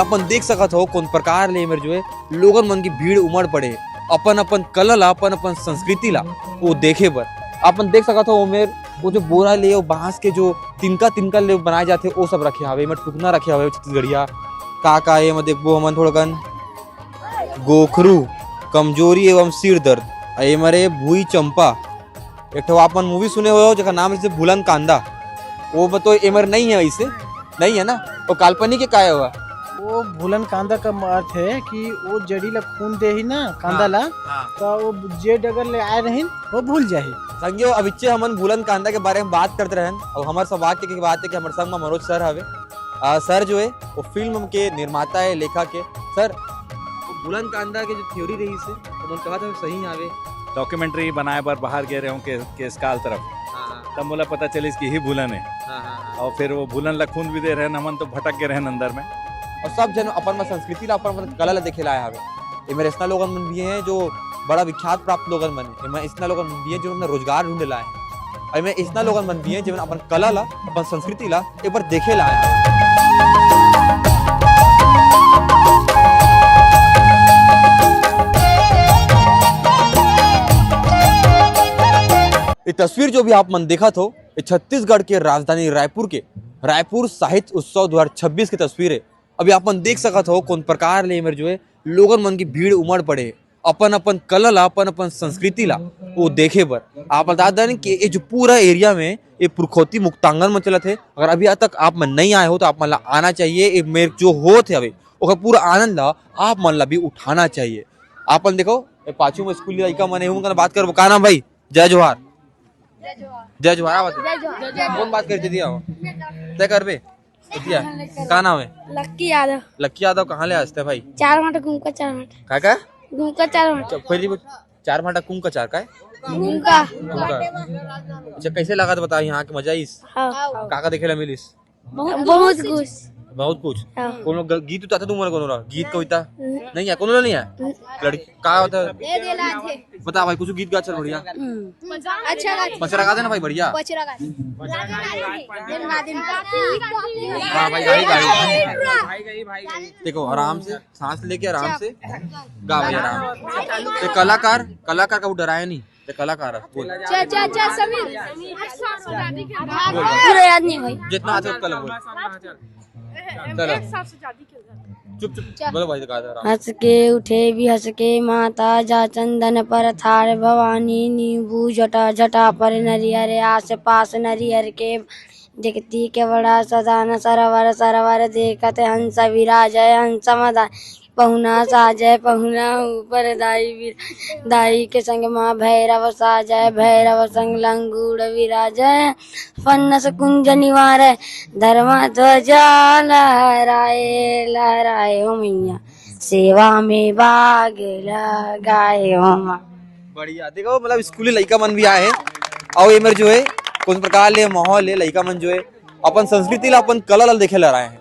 अपन देख सकत हो कौन प्रकार ले एमर जो है लोगन मन की भीड़ उमड़ पड़े अपन अपन कला ला अपन अपन संस्कृति ला वो देखे बर। अपन देख सकत हो ओमेर वो जो बोरा ले वो बांस के जो तिनका तिनका ले बनाए जाते वो सब रखे हवे, एमर टुकना रखे हवे छत्तीसगढ़िया का ये में देखबो हमन थोड़ा कन गोखरू कमजोरी एवं सिर दर्द एमरे भूई चंपा एक ठो अपन मूवी सुने हो जेका नाम है भूलन कांदा, वो तो एमर नहीं है, ऐसे नहीं है ना, वो काल्पनिक का है हुआ। वो भूलन कांदा का अर्थ है कि वो जड़ी ला खून दे ही ना कांदा ला तो वो जे डगर ले आए रही वो भूल जाही। संगियो अबिच्चे हमन भूलन कांदा के बारे में बात करते रहन और हमारे सौभाग्य की बात है कि हमारे संग में मनोज सर हवे। सर जो है वो फिल्म के निर्माता है लेखक है। सर भूलन कांदा के जो थ्योरी रही से तो कहा था सही आवे डॉक्यूमेंट्री बनाए बार बाहर गए रहे केस काल तरफ तब मोला पता चलिस कि ही भूलन है और फिर वो भूलन ला खून भी दे रहे हमन तो भटक के रहे अंदर में और सब जन अपन में संस्कृति ला अपन कला ला देखे लाए हवे। ये मेरे इतना लोगन मन भी हैं जो बड़ा विख्यात प्राप्त लोगन बने, मैं इतना लोगन मन भी हैं जो रोजगार ढूंढे लाए हैं और मैं इतना लोगन मन भी हैं जो अपन कला ला अपन संस्कृति ला एक बार देखे लाए हैं। ये तस्वीर जो भी आप मन देखा थो ये छत्तीसगढ़ के राजधानी रायपुर के रायपुर साहित्य उत्सव 2026 की तस्वीर है। अभी आप मन देख सकत हो कौन प्रकार ले एमर जो है लोगन मन की भीड़ उमड़ पड़े अपन अपन कला ला अपन अपन संस्कृति ला वो देखे बर। आप बता दें कि ये जो पूरा एरिया में ये पुरखौती मुक्तांगन में चलत है, अगर अभी तक आप मन नहीं आए हो तो आप मन ला आना चाहिए। मेरे जो हो थे अभी वो पूरा आनंद ला आप मन ला भी उठाना चाहिए। आप मन देखो पाछू में स्कूल लड़का मन है बात करो का नाम भाई जय जोहार जय जोहार कौन बात कर दिया तय कर बे का नाम है? लक्की यादव। लक्की यादव कहाँ ले आते भाई? 4 घंटा घूम का 4 घंटा का घूम का 4 घंटा पहली 4 घंटा कुम का 4 का घूम का। अच्छा कैसे लगा तो बता यहाँ के मजा इस काका देखे ला मिलिस बहुत कुछ बहुत कुछ कोनो गीत उतारता तुम कोनो गीत कविता नहीं है कोनो नहीं है लड़की का होता बता भाई कुछ गीत गा चल बढ़िया अच्छा पचरा गा देना भाई बढ़िया हाँ भाई गाड़ी देखो आराम से सांस लेके आराम से गा भाई आराम से। कलाकार कलाकार का वो डराया नहीं ते कलाकार बोल जितना आता कल बोल चुप चुप बोलो भाई हंस के उठे भी हंस के माता जा चंदन पर थार भवानी नींबू जटा जटा पर नरियर आस पास नरियर के जगती के बड़ा सदान सरवर सरवर देखत हंस विराज हंस मदा पहुना साजय पहुना ऊपर दाई दाई के संग माँ भैरव साजय भैरव संग लंगूड़ विराजय फन्नस कुंज निवार धर्मा ध्वजा लहराए लहराए हो मैया सेवा में बाग लगाए हो माँ। बढ़िया देखो मतलब स्कूली लड़का मन भी आए हैं और एमर जो है कौन प्रकार ले माहौल है लड़का मन जो है अपन संस्कृति ला अपन कला ला देखे ला रहे हैं।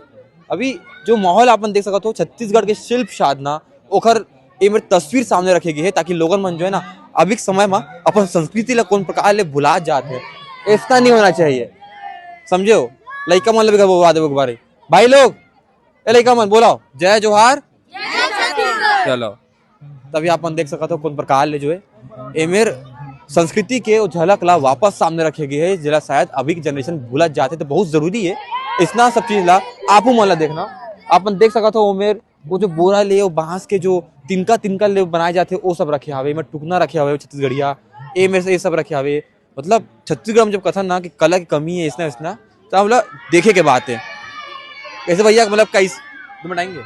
अभी जो माहौल अपन देख सकते हो छत्तीसगढ़ के शिल्प साधना ओखर एमर तस्वीर सामने रखेगी है ताकि लोगन मन जो है ना अभी समय में अपन संस्कृति ला कौन प्रकार ले भुला जाते हैं, ऐसा नहीं होना चाहिए समझे हो। लड़का मन ले बोला दे बारे भाई लोग ए लड़का मन बोलाओ जय जोहार चलो तभी अपन देख सकते हो कौन प्रकार ले जो है एमर संस्कृति के झलक ला वापस सामने रखेगी है जिला शायद अभी की जनरेशन भूला जाते तो बहुत जरूरी है इतना सब चीज ला आपू मन ला देखना। अपन देख सकते हो उमेर वो जो बोरा ले वो बांस के जो तिनका तिनका ले बनाए जाते वो सब रखे हवे में टुकना रखे हवे छत्तीसगढ़िया ए में से ये सब रखे हवे। मतलब छत्तीसगढ़ में जब कथन ना कि कला की कमी है इसना इसना तो मतलब देखे के बात है कैसे भैया मतलब कैसे बताएंगे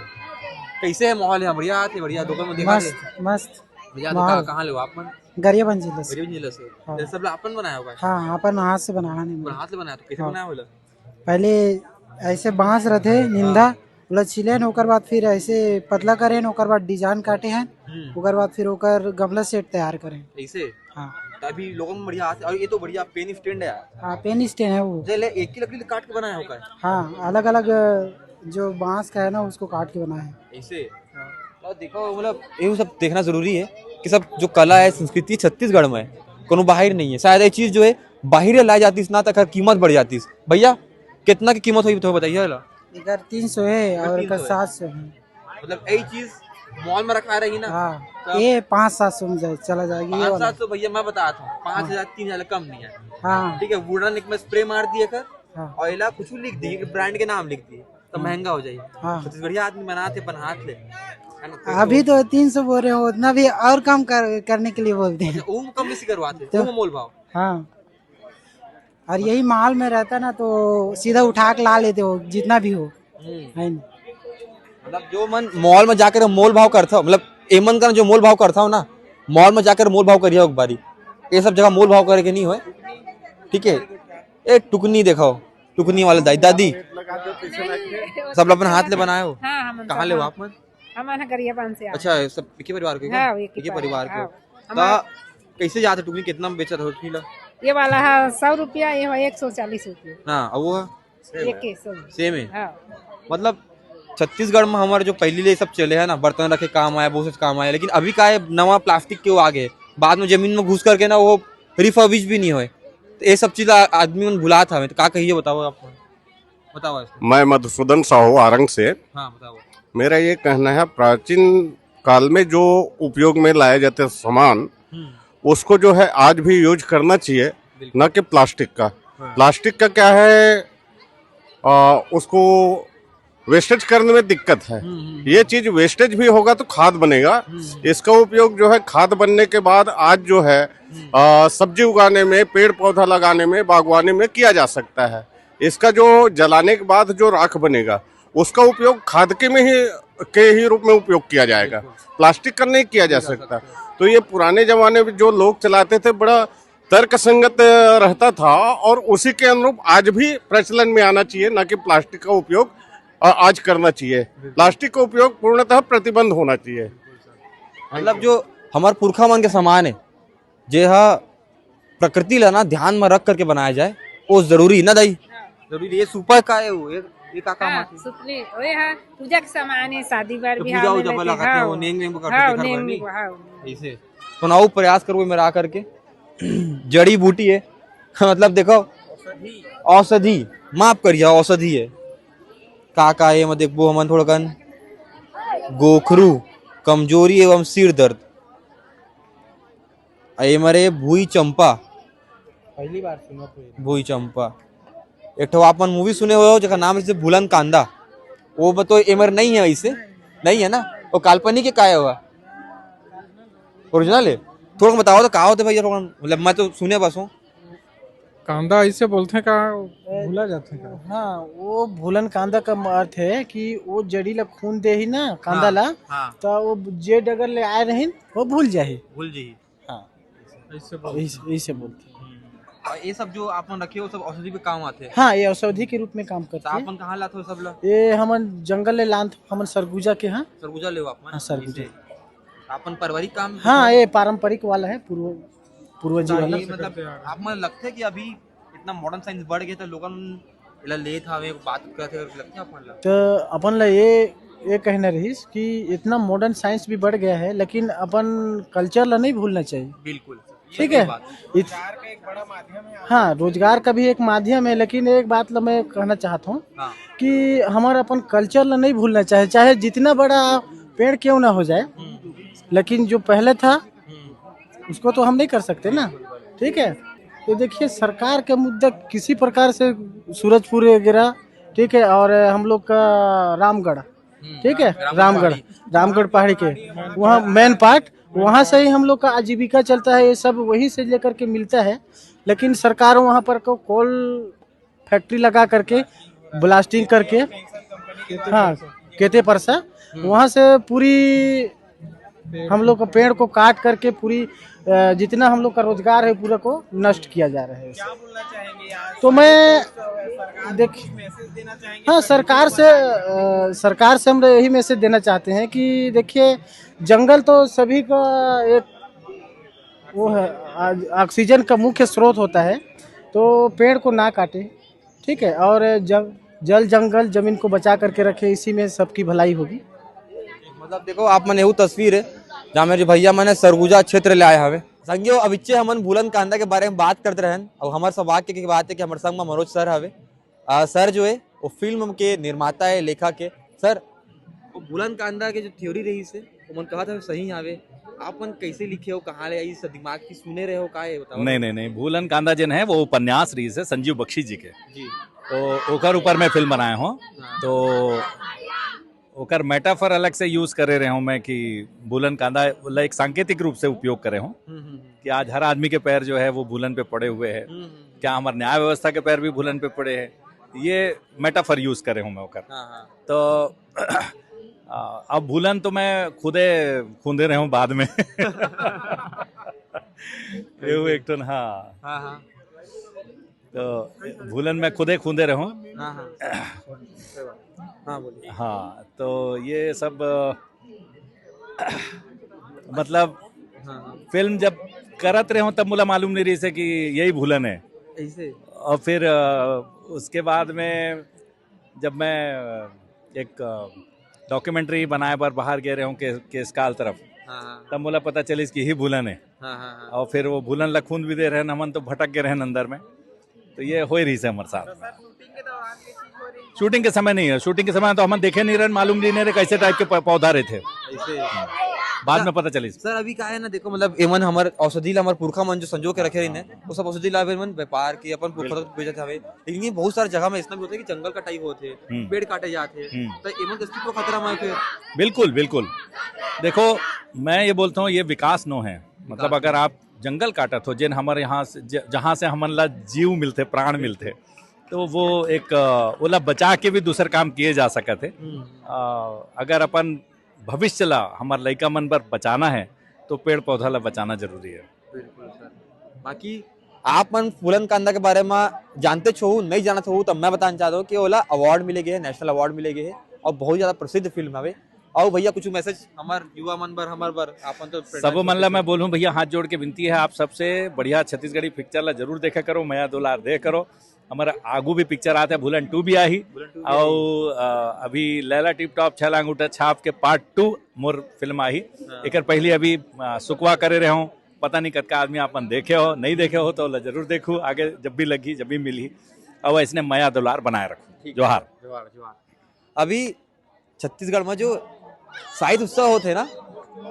कैसे है माहौल है बढ़िया आते बढ़िया दुकान में देखा मस्त भैया कहाँ ले आप मन गरियाबंद जिले से गरियाबंद जिले से सब अपन बनाया हुआ है? हाँ अपन हाथ से बनाया नहीं हाथ से बनाया तो कैसे बनाया हुआ? पहले ऐसे बांस रहते निंदा बोला छिले ओकर बाद फिर ऐसे पतला करे ओकर बाद डिजाइन काटे हैं ओकर बाद फिर ओकर गमला सेट तैयार करें ऐसे। हाँ अभी लोगों में बढ़िया और ये तो बढ़िया पेन स्टैंड है। हाँ पेन स्टैंड है वो एक ही लकड़ी काट के बनाया होगा। हाँ अलग अलग जो बांस का है ना उसको काट के बनाया है ऐसे। तो देखो मतलब ये सब देखना जरूरी है कि सब जो कला है संस्कृति छत्तीसगढ़ में कोनो बाहर नहीं है। शायद ये चीज जो है बाहर लाई जाती ना तक कीमत बढ़ जाती। भैया कितना की कीमत हुई तो बताइए। इधर 300 है और इधर 700 है। मतलब यही चीज मॉल में रखा रहेगी ना, हाँ ये 500-700 में चला जाएगी ये वाला। 500 भैया मैं बताता हूँ, 5,000 3,000 कम नहीं है। हाँ ठीक है, वुडन एक में स्प्रे मार दिए कर हाँ और इला कुछ लिख दिए, ब्रांड के नाम लिख दिए, तो महंगा हो जाएगी। हाँ। तो बढ़िया आदमी बनाते अपन हाथ ले, है ना? अभी तो 300 बोल रहे हो, उतना भी और कम करने के लिए बोलते हैं। वो कम नहीं करवाते, वो मोल भाव। हाँ और यही माहौल में रहता ना तो सीधा उठा के ला लेते हो जितना भी हो, है ना। मतलब जो मन मॉल में जाकर मोल भाव करता हो, मतलब एमन का जो मोल भाव करता हो ना, मॉल में जाकर मोल भाव करिए एक बारी, ये सब जगह मोल भाव करके नहीं हो। ठीक है, एक टुकनी देखो, टुकनी वाले दाई दादी सब अपन हाथ ले बनाए हो। हाँ, कहाँ ले हो आप? मन हमारा गरियाबंद से अच्छा, सब एक ही परिवार के? हाँ, एक ही परिवार के। हाँ। तो कैसे जाते टुकनी, कितना में बेचा था टुकनी ला? ये वाला है 100 रुपया, ये है 140 रुपया। हाँ, और वो एक के 100। सेम है। हाँ। मतलब छत्तीसगढ़ में हमारे जो पहले ये सब चले है ना, बर्तन रखे काम आया, बहुत से काम आया, लेकिन अभी का है नवा प्लास्टिक के वो आगे, बाद में जमीन में घुस करके ना वो रिफर्बिश भी नहीं हुए, तो ये सब चीज आदमी मन भुला था। तो क्या कहिए, बताओ आप, बताओ इसमें। मैं मधुसूदन साहू आरंग से। हाँ बताओ। मेरा ये कहना है, प्राचीन काल में जो उपयोग में लाए जाते सामान, उसको जो है आज भी यूज करना चाहिए, न कि प्लास्टिक का। प्लास्टिक का क्या है, उसको वेस्टेज करने में दिक्कत है। ये चीज वेस्टेज भी होगा तो खाद बनेगा। इसका उपयोग जो है खाद बनने के बाद आज जो है सब्जी उगाने में, पेड़ पौधा लगाने में, बागवानी में किया जा सकता है। इसका जो जलाने के बाद जो राख बनेगा, उसका उपयोग खाद के ही रूप में उपयोग किया जाएगा, प्लास्टिक का नहीं किया जा सकता। तो ये पुराने जमाने में जो लोग चलाते थे, बड़ा तर्क संगत रहता था और उसी के अनुरूप आज भी प्रचलन में आना चाहिए, न कि प्लास्टिक का उपयोग आज करना चाहिए। प्लास्टिक का उपयोग पूर्णतः प्रतिबंध होना चाहिए। मतलब जो हमारे पुरखा मन के समान है, जे हा प्रकृति ला ना ध्यान में रख करके बनाया जाए, वो जरूरी ना दाई, जरूरी। ये सुपर का है वो, ये का काम आती है? सुतली ओए है, पूजा के सामान है, शादी बार तो भी पूजा उजा वाला करते हैं, वो नेंग नेंग करते हैं घर में हाँ। ऐसे। तो ना वो प्रयास करो मेरा आकर के जड़ी बूटी है मतलब देखो, औषधि माफ करिए, औषधि है का है मत देखो हमन थोड़ा कन गोखरू, कमजोरी एवं सिर दर्द, ये मरे भूई चंपा, पहली बार सुना भूई चंपा। एक ठो आपन मूवी सुने हुए हो जिसका नाम है भूलन कांदा, वो बतो एमर नहीं है, ऐसे नहीं है ना, वो काल्पनिक का है, हुआ ओरिजिनल है। थोड़ा बताओ तो कहा होते भैया, मतलब मैं तो सुने बस हूँ। कांदा ऐसे बोलते हैं, का भूला जाते हैं। हाँ वो भूलन कांदा का अर्थ है कि वो जड़ी ला खून दे ही ना कांदा ला, तो वो जे डगर ले आए रही वो भूल जाए, भूल जी। हाँ ऐसे ऐसे बोलते हैं। और ये सब जो आपन रखे हो सब औषधि पे काम आते हैं। हाँ ये औषधि के रूप में काम करते हैं। आपन कहाँ लाते हो सब ला? ये हमन जंगल ले लान, हमन सरगुजा के। हाँ सरगुजा ले आपन? हाँ, सरगुजा। आपन पारिवारिक काम? हाँ ये पारंपरिक वाला है, पूर्वजी वाला। मतलब आप मन लगता है कि अभी इतना मॉडर्न साइंस बढ़ गया तो लोगन इला ले था वे बात करते लगता है अपन ला? तो अपन ला ये कहना रहीस कि इतना मॉडर्न साइंस भी बढ़ गया है, लेकिन अपन कल्चर ला नहीं भूलना चाहिए। बिल्कुल ठीक है। हाँ रोजगार का भी एक माध्यम है, लेकिन एक बात ला मैं कहना चाहता हूँ कि हमारा अपन कल्चर ला नहीं भूलना चाहिए, चाहे जितना बड़ा पेड़ क्यों ना हो जाए, लेकिन जो पहले था उसको तो हम नहीं कर सकते ना। ठीक है, तो देखिए सरकार का मुद्दा किसी प्रकार से सूरजपुर वगैरह, ठीक है, और हम लोग का रामगढ़, ठीक है, रामगढ़ पहाड़ी के वहाँ मेन पार्ट, वहाँ से ही हम लोग का आजीविका चलता है, ये सब वहीं से लेकर के मिलता है। लेकिन सरकार वहाँ पर को कोल फैक्ट्री लगा करके ब्लास्टिंग करके, हाँ केते परसा, वहाँ से पूरी हम लोग का पेड़ को काट करके पूरी जितना हम लोग का रोजगार है पूरा को नष्ट किया जा रहा है। तो मैं हाँ सरकार से हम यही मैसेज देना चाहते हैं कि देखिए जंगल तो सभी का एक वो है, ऑक्सीजन का मुख्य स्रोत होता है, तो पेड़ को ना काटे, ठीक है, और जल जंगल जमीन को बचा करके रखे, इसी में सबकी भलाई होगी। मतलब देखो आप मन एहू तस्वीर है जहाँ मेरे भैया मैंने सरगुजा क्षेत्र ले आए हवे संगियो। अब इच्चे हमन भूलन कांदा के बारे में बात करते रहन, और हमारे सौभाग्य की बात है कि हमारे संग में मनोज सर हवे। सर जो है वो फिल्म के निर्माता है, लेखक है। सर वो बुलंद कांदा के जो थ्योरी रही से वो मन कहा था सही आवे, आप मन कैसे लिखे हो, कहाँ ले आई दिमाग की सुने रहे हो, का है बताओ। नहीं, भूलन कांदा जिन है वो उपन्यास रही है संजीव बख्शी जी के, जी तो ओकर ऊपर मैं फिल्म बनाया हूँ। तो ओकर मेटाफर अलग से यूज करे रहे हूँ मैं कि बुलन कांदा एक सांकेतिक रूप से उपयोग करे हूँ कि आज हर आदमी के पैर जो है वो बुलन पे पड़े हुए हैं, क्या हमारे न्याय व्यवस्था के पैर भी बुलन पे पड़े हैं, ये मेटाफर यूज करे हूँ मैं ओकर। तो अब भूलन तो मैं खुदे खूंदे रहे हूँ बाद में एगो एक टन। हाँ तो भूलन में खुदे खूंदे रहे हूँ। हाँ तो ये सब मतलब फिल्म जब करत रहे हूँ तब मुझे मालूम नहीं रही से कि यही भूलन है ऐसे। और फिर उसके बाद में जब मैं एक डॉक्यूमेंट्री बनाए पर बाहर गए रहे हूँ केस काल तरफ, तब मुझे पता चली कि ही भूलन है। और फिर वो भूलन लखून भी दे रहे नमन तो भटक गए रहे अंदर में। तो ये हो ही रही से हमारे साथ। शूटिंग के समय नहीं है, शूटिंग के समय तो हम देखे नहीं रहे, मालूम नहीं रहे कैसे टाइप के पौधा रहे थे, बाद में पता चली। सर अभी का है ना, देखो मतलब एमन हमारे औषधि ला हमारे पुरखा मन जो संजो के रखे रही वो सब औषधि ला मन व्यापार की अपन पुरखा बेचत हवे। लेकिन ये बहुत सारे जगह में इसमें भी होता है कि जंगल कटाई होते, पेड़ काटे जाते, तो एमन के अस्तित्व खतरा में फिर। बिल्कुल बिल्कुल, देखो मैं ये बोलता हूँ ये विकास नो है। मतलब अगर आप जंगल काटत हो जिन हमारे यहाँ से जहाँ से हमन ला जीव मिलते, प्राण मिलते, तो वो एक ओला बचा के भी दूसर काम किए जा सकते। अगर अपन भविष्य ला हमारे लड़का मन पर बचाना है तो पेड़ पौधा ला बचाना जरूरी है। बिल्कुल सर। बाकी आप मन बुलंद कांदा के बारे में जानते छो, नहीं जानते हो तब मैं बताना चाहता हूँ कि ओला अवार्ड मिले गए, नेशनल अवार्ड मिले गए और बहुत ज्यादा प्रसिद्ध फिल्म है। आओ भैया कुछ मैसेज हमार युवा मन पर हमार पर आपन तो सब मन ला मैं बोलूँ भैया हाथ जोड़ के विनती है आप सबसे, बढ़िया छत्तीसगढ़ी पिक्चर ला जरूर देखा करो, मया दुलार दे करो। हमारा आगू भी पिक्चर आता है, भूलन 2 भी आई, और अभी लैला टिप टॉप 6 अंगूठा छाप के पार्ट 2 मोर फिल्म आई। एक पहली अभी सुकवा करे रहे हूँ, पता नहीं कद का आदमी आपन देखे हो, नहीं देखे हो तो जरूर देखू, आगे जब भी लगी जब भी मिली। और इसने मया दुलार बनाए रखू। जोहार। अभी छत्तीसगढ़ में जो साहित्य उत्सव होते ना,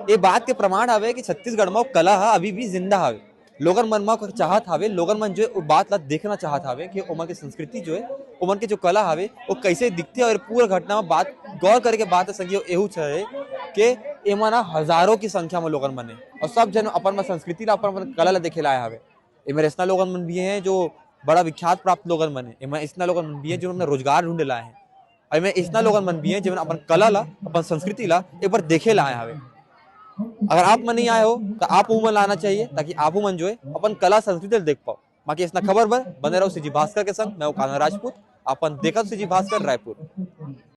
ये बात के प्रमाण हवे कि छत्तीसगढ़ में कला है अभी भी जिंदा हवे। लोगन मन में चाहत हवे, लोगन मन जो बात ला देखना चाहत हवे कि उमन की संस्कृति जो है, उमन की जो कला हवे वो कैसे दिखती है। और पूरा घटना में बात गौर करके बात संगी एहू है कि एमा ना हजारों की संख्या में लोगन मन है और सब जन अपन में संस्कृति ला अपन कला ला देखे लाए हवे। एमे ऐसा लोगन मन भी हैं जो बड़ा विख्यात प्राप्त लोगन मन है, एमे ऐसा लोगन मन भी हैं जो अपना रोजगार ढूंढे लाए हैं, और ऐसा लोगन मन भी हैं जो अपन कला ला अपन संस्कृति ला एक बार देखे लाए हवे। अगर आप मन नहीं आए हो तो आप मन लाना चाहिए ताकि आप मन जो है अपन कला संस्कृति देख पाओ। बाकी इतना खबर बने रहो सीजी भास्कर के संग, मैं कान्हा राजपूत, अपन देखा सीजी भास्कर रायपुर।